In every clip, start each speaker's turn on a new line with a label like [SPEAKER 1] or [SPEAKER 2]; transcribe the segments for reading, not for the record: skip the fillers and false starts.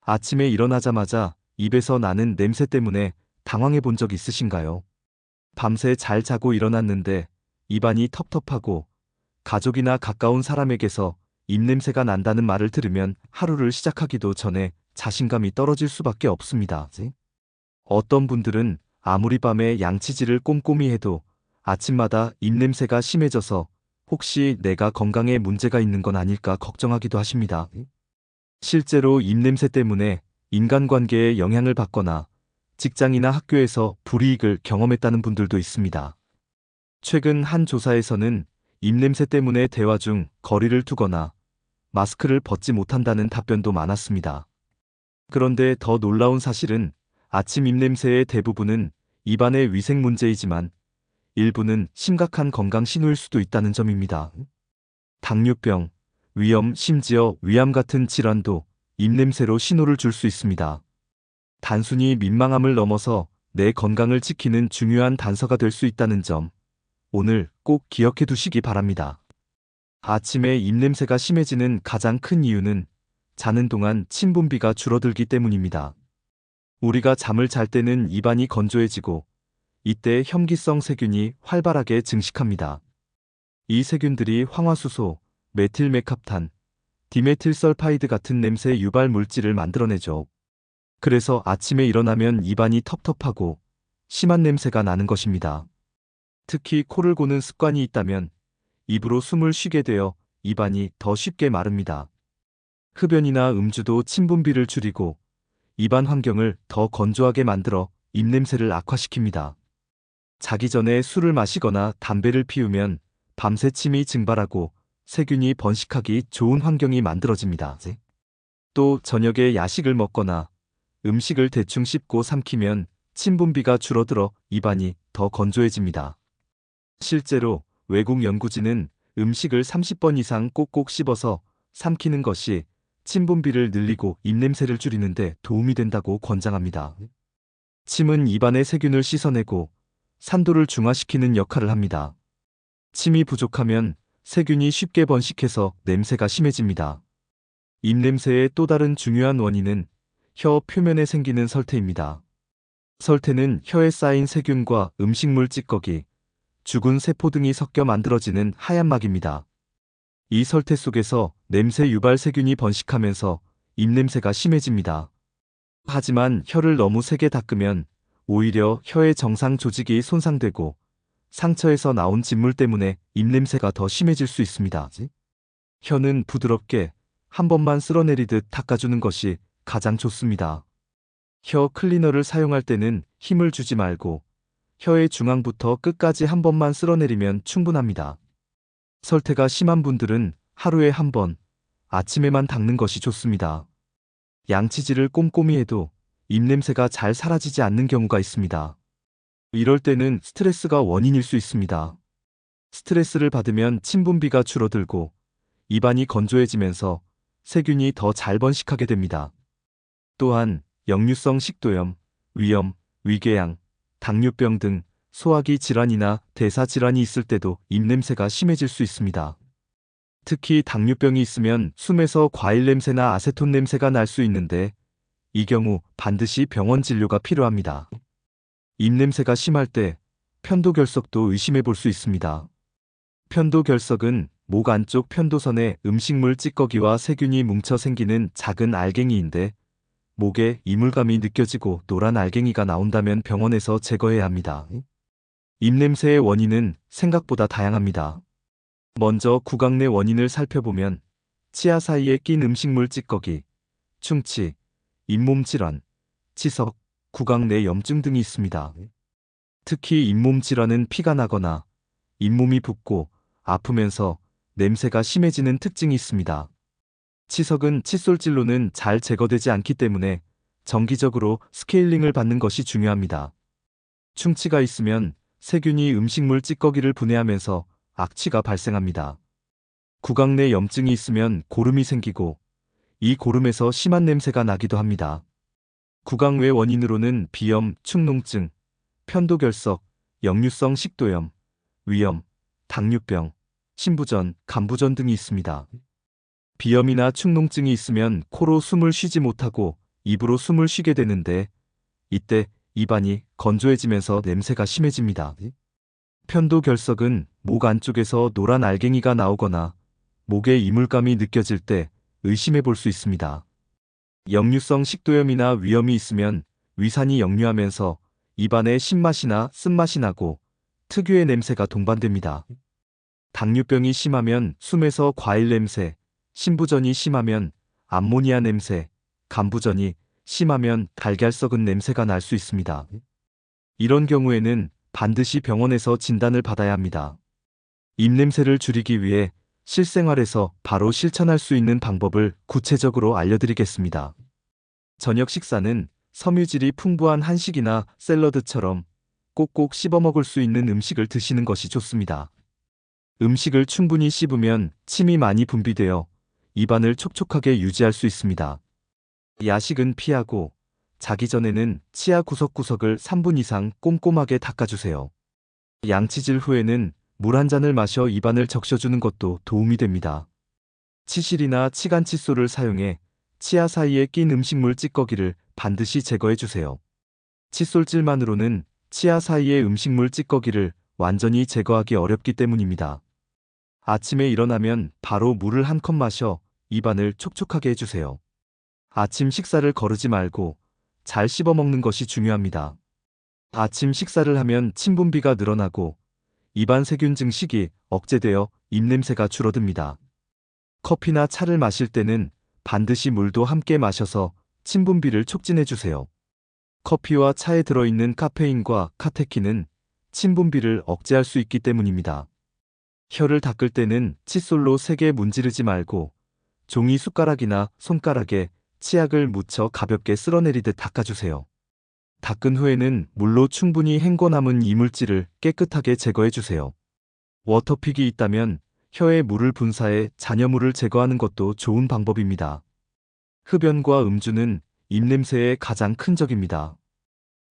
[SPEAKER 1] 아침에 일어나자마자 입에서 나는 냄새 때문에 당황해 본 적 있으신가요? 밤새 잘 자고 일어났는데 입안이 텁텁하고 가족이나 가까운 사람에게서 입냄새가 난다는 말을 들으면 하루를 시작하기도 전에 자신감이 떨어질 수밖에 없습니다. 어떤 분들은 아무리 밤에 양치질을 꼼꼼히 해도 아침마다 입냄새가 심해져서 혹시 내가 건강에 문제가 있는 건 아닐까 걱정하기도 하십니다. 실제로 입냄새 때문에 인간관계에 영향을 받거나 직장이나 학교에서 불이익을 경험했다는 분들도 있습니다. 최근 한 조사에서는 입냄새 때문에 대화 중 거리를 두거나 마스크를 벗지 못한다는 답변도 많았습니다. 그런데 더 놀라운 사실은 아침 입냄새의 대부분은 입안의 위생 문제이지만 일부는 심각한 건강 신호일 수도 있다는 점입니다. 당뇨병, 위염, 심지어 위암 같은 질환도 입냄새로 신호를 줄 수 있습니다. 단순히 민망함을 넘어서 내 건강을 지키는 중요한 단서가 될 수 있다는 점, 오늘 꼭 기억해 두시기 바랍니다. 아침에 입냄새가 심해지는 가장 큰 이유는 자는 동안 침 분비가 줄어들기 때문입니다. 우리가 잠을 잘 때는 입안이 건조해지고 이때 혐기성 세균이 활발하게 증식합니다. 이 세균들이 황화수소, 메틸메캅탄, 디메틸설파이드 같은 냄새 유발 물질을 만들어내죠. 그래서 아침에 일어나면 입안이 텁텁하고 심한 냄새가 나는 것입니다. 특히 코를 고는 습관이 있다면 입으로 숨을 쉬게 되어 입안이 더 쉽게 마릅니다. 흡연이나 음주도 침 분비를 줄이고 입안 환경을 더 건조하게 만들어 입냄새를 악화시킵니다. 자기 전에 술을 마시거나 담배를 피우면 밤새 침이 증발하고 세균이 번식하기 좋은 환경이 만들어집니다. 또 저녁에 야식을 먹거나 음식을 대충 씹고 삼키면 침 분비가 줄어들어 입안이 더 건조해집니다. 실제로 외국 연구진은 음식을 30번 이상 꼭꼭 씹어서 삼키는 것이 침 분비를 늘리고 입냄새를 줄이는 데 도움이 된다고 권장합니다. 침은 입안의 세균을 씻어내고 산도를 중화시키는 역할을 합니다. 침이 부족하면 세균이 쉽게 번식해서 냄새가 심해집니다. 입냄새의 또 다른 중요한 원인은 혀 표면에 생기는 설태입니다. 설태는 혀에 쌓인 세균과 음식물 찌꺼기, 죽은 세포 등이 섞여 만들어지는 하얀 막입니다. 이 설태 속에서 냄새 유발 세균이 번식하면서 입냄새가 심해집니다. 하지만 혀를 너무 세게 닦으면 오히려 혀의 정상 조직이 손상되고 상처에서 나온 진물 때문에 입냄새가 더 심해질 수 있습니다. 혀는 부드럽게 한 번만 쓸어내리듯 닦아주는 것이 가장 좋습니다. 혀 클리너를 사용할 때는 힘을 주지 말고 혀의 중앙부터 끝까지 한 번만 쓸어내리면 충분합니다. 설태가 심한 분들은 하루에 한 번, 아침에만 닦는 것이 좋습니다. 양치질을 꼼꼼히 해도 입냄새가 잘 사라지지 않는 경우가 있습니다. 이럴 때는 스트레스가 원인일 수 있습니다. 스트레스를 받으면 침 분비가 줄어들고 입안이 건조해지면서 세균이 더 잘 번식하게 됩니다. 또한 역류성 식도염, 위염, 위궤양, 당뇨병 등 소화기 질환이나 대사 질환이 있을 때도 입냄새가 심해질 수 있습니다. 특히 당뇨병이 있으면 숨에서 과일 냄새나 아세톤 냄새가 날 수 있는데 이 경우 반드시 병원 진료가 필요합니다. 입냄새가 심할 때 편도결석도 의심해 볼 수 있습니다. 편도결석은 목 안쪽 편도선에 음식물 찌꺼기와 세균이 뭉쳐 생기는 작은 알갱이인데 목에 이물감이 느껴지고 노란 알갱이가 나온다면 병원에서 제거해야 합니다. 입냄새의 원인은 생각보다 다양합니다. 먼저 구강 내 원인을 살펴보면 치아 사이에 낀 음식물 찌꺼기, 충치, 잇몸 질환, 치석, 구강 내 염증 등이 있습니다. 특히 잇몸 질환은 피가 나거나 잇몸이 붓고 아프면서 냄새가 심해지는 특징이 있습니다. 치석은 칫솔질로는 잘 제거되지 않기 때문에 정기적으로 스케일링을 받는 것이 중요합니다. 충치가 있으면 세균이 음식물 찌꺼기를 분해하면서 악취가 발생합니다. 구강 내 염증이 있으면 고름이 생기고 이 고름에서 심한 냄새가 나기도 합니다. 구강 외 원인으로는 비염, 축농증, 편도결석, 역류성 식도염, 위염, 당뇨병, 신부전, 간부전 등이 있습니다. 비염이나 축농증이 있으면 코로 숨을 쉬지 못하고 입으로 숨을 쉬게 되는데 이때 입안이 건조해지면서 냄새가 심해집니다. 편도결석은 목 안쪽에서 노란 알갱이가 나오거나 목에 이물감이 느껴질 때 의심해 볼 수 있습니다. 역류성 식도염이나 위염이 있으면 위산이 역류하면서 입안에 신맛이나 쓴맛이 나고 특유의 냄새가 동반됩니다. 당뇨병이 심하면 숨에서 과일 냄새, 신부전이 심하면 암모니아 냄새, 간부전이 심하면 달걀 썩은 냄새가 날 수 있습니다. 이런 경우에는 반드시 병원에서 진단을 받아야 합니다. 입냄새를 줄이기 위해 실생활에서 바로 실천할 수 있는 방법을 구체적으로 알려드리겠습니다. 저녁 식사는 섬유질이 풍부한 한식이나 샐러드처럼 꼭꼭 씹어 먹을 수 있는 음식을 드시는 것이 좋습니다. 음식을 충분히 씹으면 침이 많이 분비되어 입안을 촉촉하게 유지할 수 있습니다. 야식은 피하고 자기 전에는 치아 구석구석을 3분 이상 꼼꼼하게 닦아주세요. 양치질 후에는 물 한 잔을 마셔 입안을 적셔주는 것도 도움이 됩니다. 치실이나 치간 칫솔을 사용해 치아 사이에 낀 음식물 찌꺼기를 반드시 제거해주세요. 칫솔질만으로는 치아 사이의 음식물 찌꺼기를 완전히 제거하기 어렵기 때문입니다. 아침에 일어나면 바로 물을 한 컵 마셔 입안을 촉촉하게 해주세요. 아침 식사를 거르지 말고 잘 씹어 먹는 것이 중요합니다. 아침 식사를 하면 침 분비가 늘어나고 입안 세균 증식이 억제되어 입냄새가 줄어듭니다. 커피나 차를 마실 때는 반드시 물도 함께 마셔서 침 분비를 촉진해주세요. 커피와 차에 들어있는 카페인과 카테킨은 침 분비를 억제할 수 있기 때문입니다. 혀를 닦을 때는 칫솔로 세게 문지르지 말고 종이 숟가락이나 손가락에 치약을 묻혀 가볍게 쓸어내리듯 닦아주세요. 닦은 후에는 물로 충분히 헹궈 남은 이물질을 깨끗하게 제거해주세요. 워터픽이 있다면 혀에 물을 분사해 잔여물을 제거하는 것도 좋은 방법입니다. 흡연과 음주는 입냄새의 가장 큰 적입니다.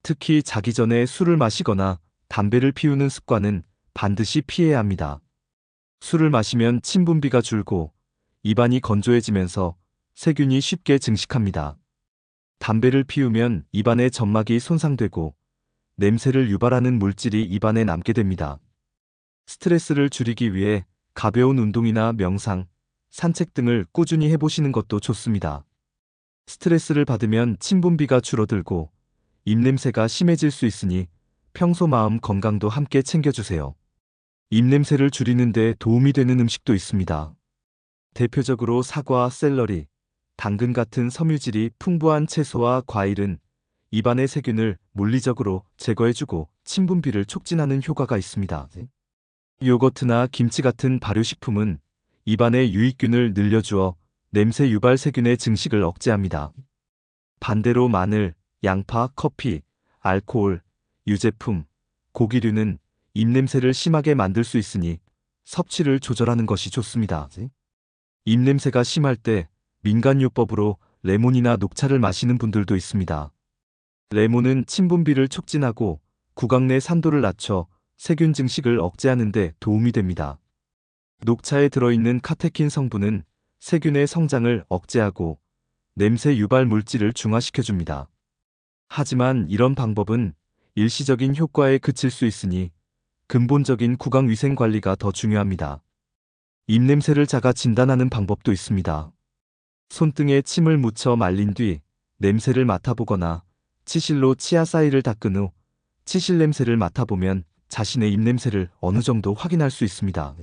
[SPEAKER 1] 특히 자기 전에 술을 마시거나 담배를 피우는 습관은 반드시 피해야 합니다. 술을 마시면 침 분비가 줄고 입안이 건조해지면서 세균이 쉽게 증식합니다. 담배를 피우면 입안의 점막이 손상되고 냄새를 유발하는 물질이 입안에 남게 됩니다. 스트레스를 줄이기 위해 가벼운 운동이나 명상, 산책 등을 꾸준히 해보시는 것도 좋습니다. 스트레스를 받으면 침 분비가 줄어들고 입냄새가 심해질 수 있으니 평소 마음 건강도 함께 챙겨주세요. 입냄새를 줄이는 데 도움이 되는 음식도 있습니다. 대표적으로 사과, 샐러리, 당근 같은 섬유질이 풍부한 채소와 과일은 입안의 세균을 물리적으로 제거해주고 침 분비를 촉진하는 효과가 있습니다. 요거트나 김치 같은 발효식품은 입안의 유익균을 늘려주어 냄새 유발 세균의 증식을 억제합니다. 반대로 마늘, 양파, 커피, 알코올, 유제품, 고기류는 입냄새를 심하게 만들 수 있으니 섭취를 조절하는 것이 좋습니다. 입냄새가 심할 때 민간요법으로 레몬이나 녹차를 마시는 분들도 있습니다. 레몬은 침 분비를 촉진하고 구강 내 산도를 낮춰 세균 증식을 억제하는 데 도움이 됩니다. 녹차에 들어있는 카테킨 성분은 세균의 성장을 억제하고 냄새 유발 물질을 중화시켜줍니다. 하지만 이런 방법은 일시적인 효과에 그칠 수 있으니 근본적인 구강 위생 관리가 더 중요합니다. 입냄새를 자가 진단하는 방법도 있습니다. 손등에 침을 묻혀 말린 뒤 냄새를 맡아보거나 치실로 치아 사이를 닦은 후 치실 냄새를 맡아보면 자신의 입냄새를 어느 정도 확인할 수 있습니다.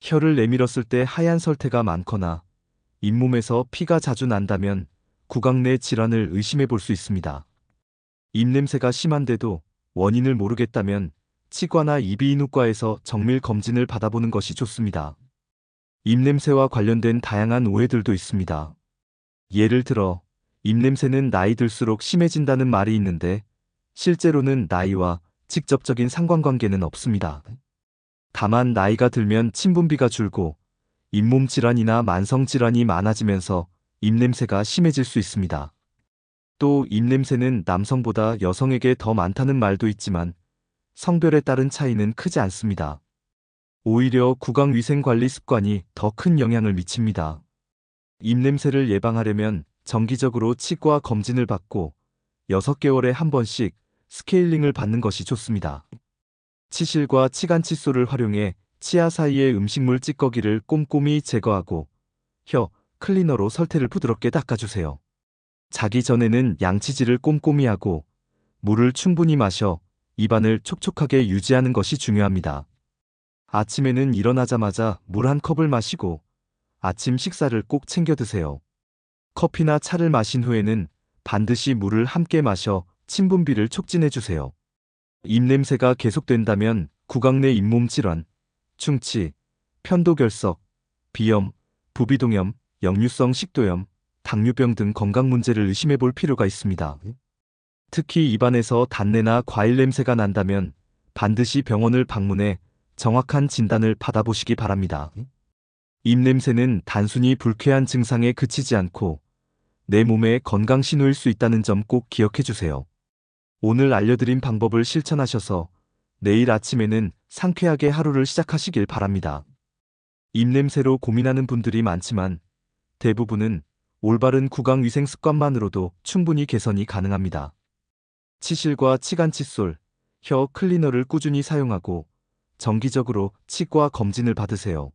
[SPEAKER 1] 혀를 내밀었을 때 하얀 설태가 많거나 잇몸에서 피가 자주 난다면 구강 내 질환을 의심해 볼 수 있습니다. 입냄새가 심한데도 원인을 모르겠다면 치과나 이비인후과에서 정밀 검진을 받아보는 것이 좋습니다. 입냄새와 관련된 다양한 오해들도 있습니다. 예를 들어 입냄새는 나이 들수록 심해진다는 말이 있는데 실제로는 나이와 직접적인 상관관계는 없습니다. 다만 나이가 들면 침 분비가 줄고 잇몸 질환이나 만성 질환이 많아지면서 입냄새가 심해질 수 있습니다. 또 입냄새는 남성보다 여성에게 더 많다는 말도 있지만 성별에 따른 차이는 크지 않습니다. 오히려 구강 위생 관리 습관이 더 큰 영향을 미칩니다. 입냄새를 예방하려면 정기적으로 치과 검진을 받고 6개월에 한 번씩 스케일링을 받는 것이 좋습니다. 치실과 치간 칫솔을 활용해 치아 사이의 음식물 찌꺼기를 꼼꼼히 제거하고 혀 클리너로 설태를 부드럽게 닦아주세요. 자기 전에는 양치질을 꼼꼼히 하고 물을 충분히 마셔 입안을 촉촉하게 유지하는 것이 중요합니다. 아침에는 일어나자마자 물 한 컵을 마시고 아침 식사를 꼭 챙겨 드세요. 커피나 차를 마신 후에는 반드시 물을 함께 마셔 침 분비를 촉진해 주세요. 입냄새가 계속된다면 구강 내 잇몸 질환, 충치, 편도결석, 비염, 부비동염, 역류성 식도염, 당뇨병 등 건강 문제를 의심해 볼 필요가 있습니다. 특히 입안에서 단내나 과일 냄새가 난다면 반드시 병원을 방문해 정확한 진단을 받아보시기 바랍니다. 입냄새는 단순히 불쾌한 증상에 그치지 않고 내 몸의 건강 신호일 수 있다는 점 꼭 기억해 주세요. 오늘 알려드린 방법을 실천하셔서 내일 아침에는 상쾌하게 하루를 시작하시길 바랍니다. 입냄새로 고민하는 분들이 많지만 대부분은 올바른 구강 위생 습관만으로도 충분히 개선이 가능합니다. 치실과 치간 칫솔, 혀 클리너를 꾸준히 사용하고 정기적으로 치과 검진을 받으세요.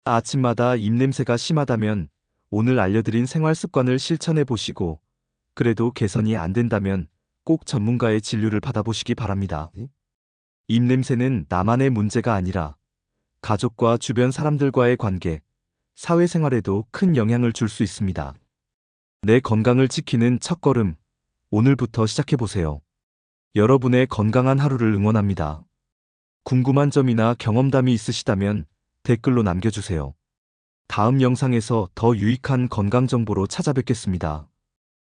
[SPEAKER 1] 아침마다 입냄새가 심하다면 오늘 알려드린 생활 습관을 실천해 보시고 그래도 개선이 안 된다면 꼭 전문가의 진료를 받아보시기 바랍니다. 입냄새는 나만의 문제가 아니라 가족과 주변 사람들과의 관계, 사회생활에도 큰 영향을 줄 수 있습니다. 내 건강을 지키는 첫걸음, 오늘부터 시작해보세요. 여러분의 건강한 하루를 응원합니다. 궁금한 점이나 경험담이 있으시다면 댓글로 남겨주세요. 다음 영상에서 더 유익한 건강 정보로 찾아뵙겠습니다.